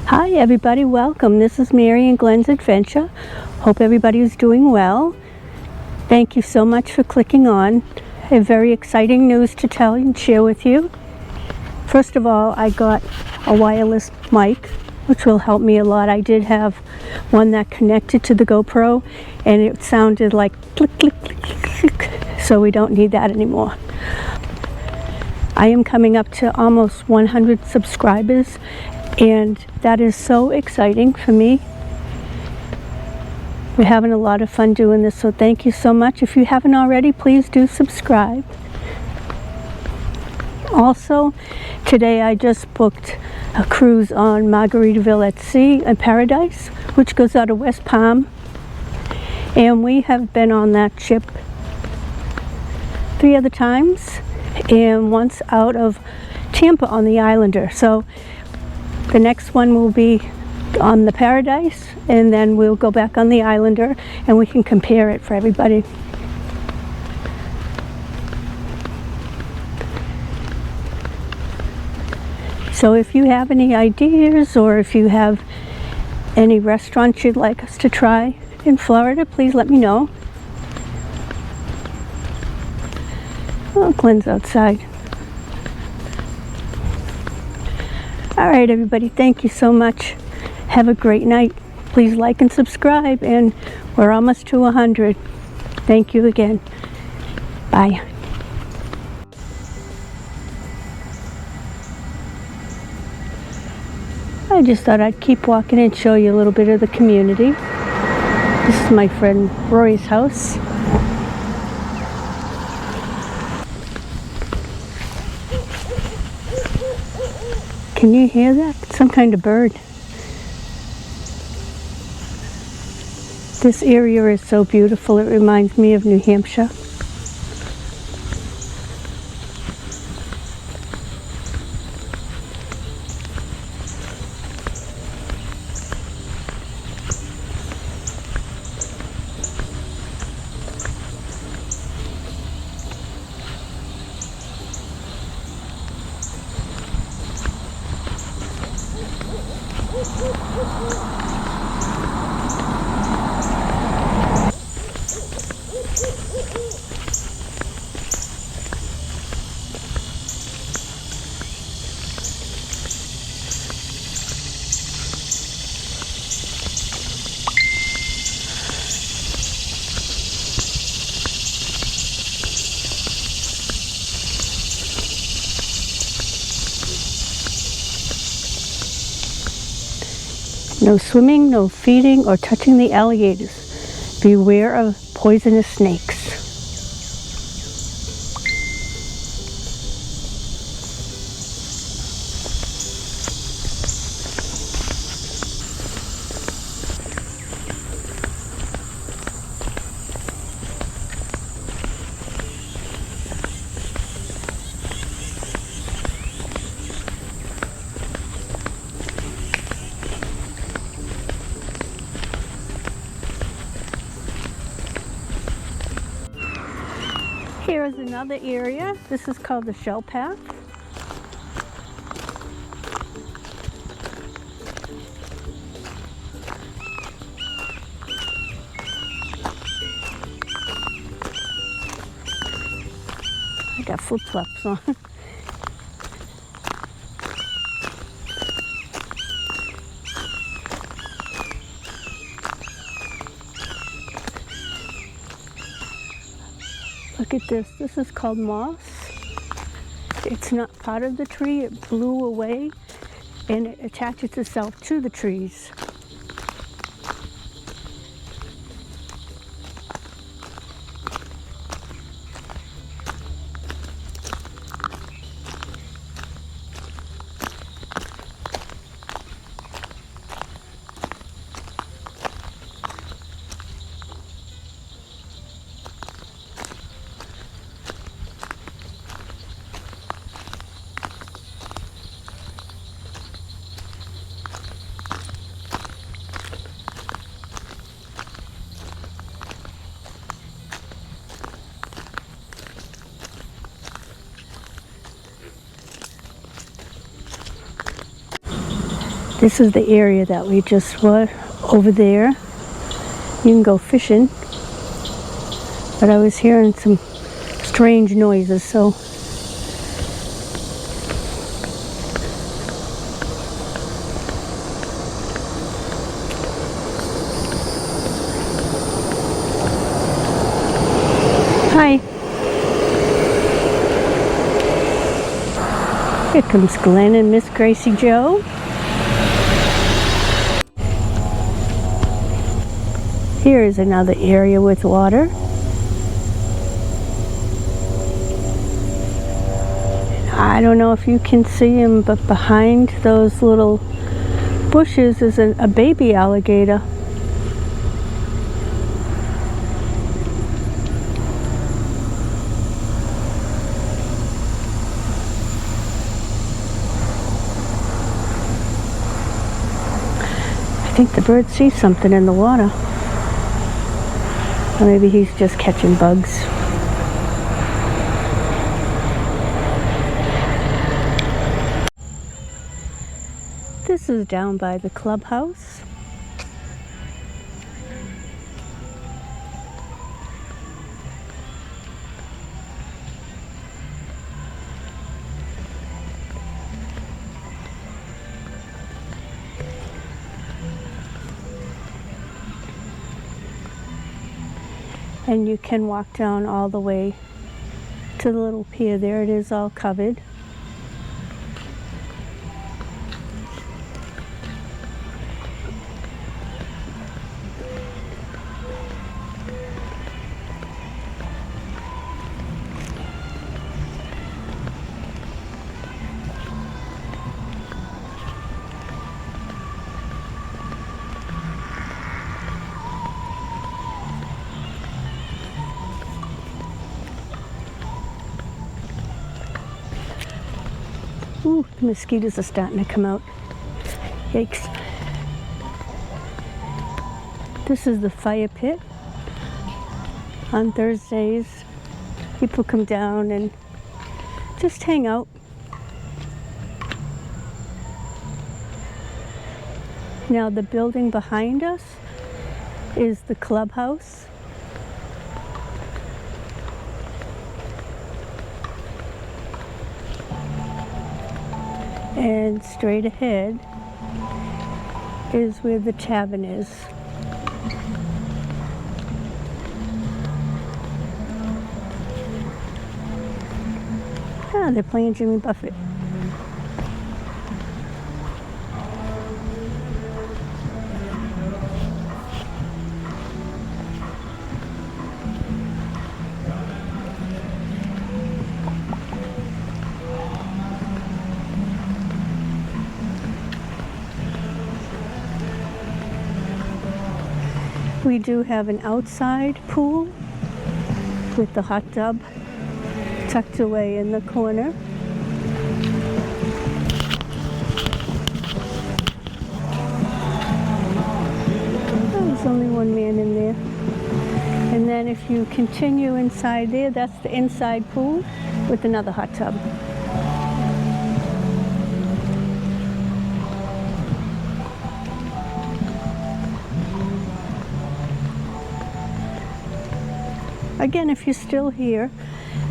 Hi everybody, welcome. This is Mary and Glen's Adventure. Hope everybody is doing well. Thank you so much for clicking on. I have very exciting news to tell and share with you. First of all, I got a wireless mic, which will help me a lot. I did have one that connected to the GoPro and it sounded like click, click, click, click, click. So we don't need that anymore. I am coming up to almost 100 subscribers, and that is so exciting for me. We're having a lot of fun doing this, so thank you so much. If you haven't already, please do subscribe. Also, today I just booked a cruise on Margaritaville at Sea in Paradise, which goes out of West Palm. And we have been on that ship 3 other times, and once out of Tampa on the Islander. So the next one will be on the Paradise, and then we'll go back on the Islander and we can compare it for everybody. So if you have any ideas, or if you have any restaurants you'd like us to try in Florida, please let me know. Oh, Glen's outside. All right, everybody, thank you so much. Have a great night. Please like and subscribe, and we're almost to 100. Thank you again. Bye. I just thought I'd keep walking and show you a little bit of the community. This is my friend Roy's house. Can you hear that? Some kind of bird. This area is so beautiful. It reminds me of New Hampshire. No swimming, no feeding, or touching the alligators. Beware of poisonous snakes. Here is another area. This is called the Shell Path. I got flip-flops on. Look at this. This is called moss. It's not part of the tree. It blew away and it attaches itself to the trees. This is the area that we just were over there. You can go fishing, but I was hearing some strange noises, so hi. Here comes Glen and Miss Gracie Joe. Here is another area with water. I don't know if you can see him, but behind those little bushes is a baby alligator. I think the bird sees something in the water. Or maybe he's just catching bugs. This is down by the clubhouse. And you can walk down all the way to the little pier. There it is, all covered. Ooh, the mosquitoes are starting to come out. Yikes. This is the fire pit. On Thursdays, people come down and just hang out. Now the building behind us is the clubhouse. And straight ahead is where the tavern is. Ah, they're playing Jimmy Buffett. We do have an outside pool with the hot tub tucked away in the corner. Oh, there's only one man in there. And then if you continue inside there, that's the inside pool with another hot tub. Again, if you're still here,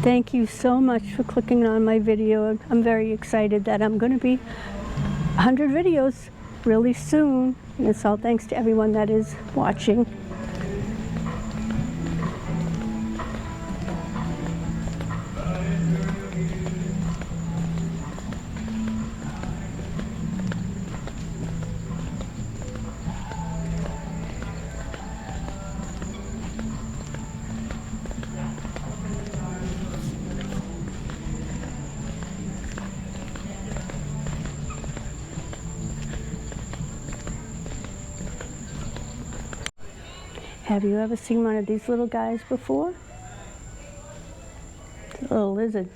thank you so much for clicking on my video. I'm very excited that I'm going to be 100 videos really soon. And it's all thanks to everyone that is watching. Have you ever seen one of these little guys before? It's a little lizard.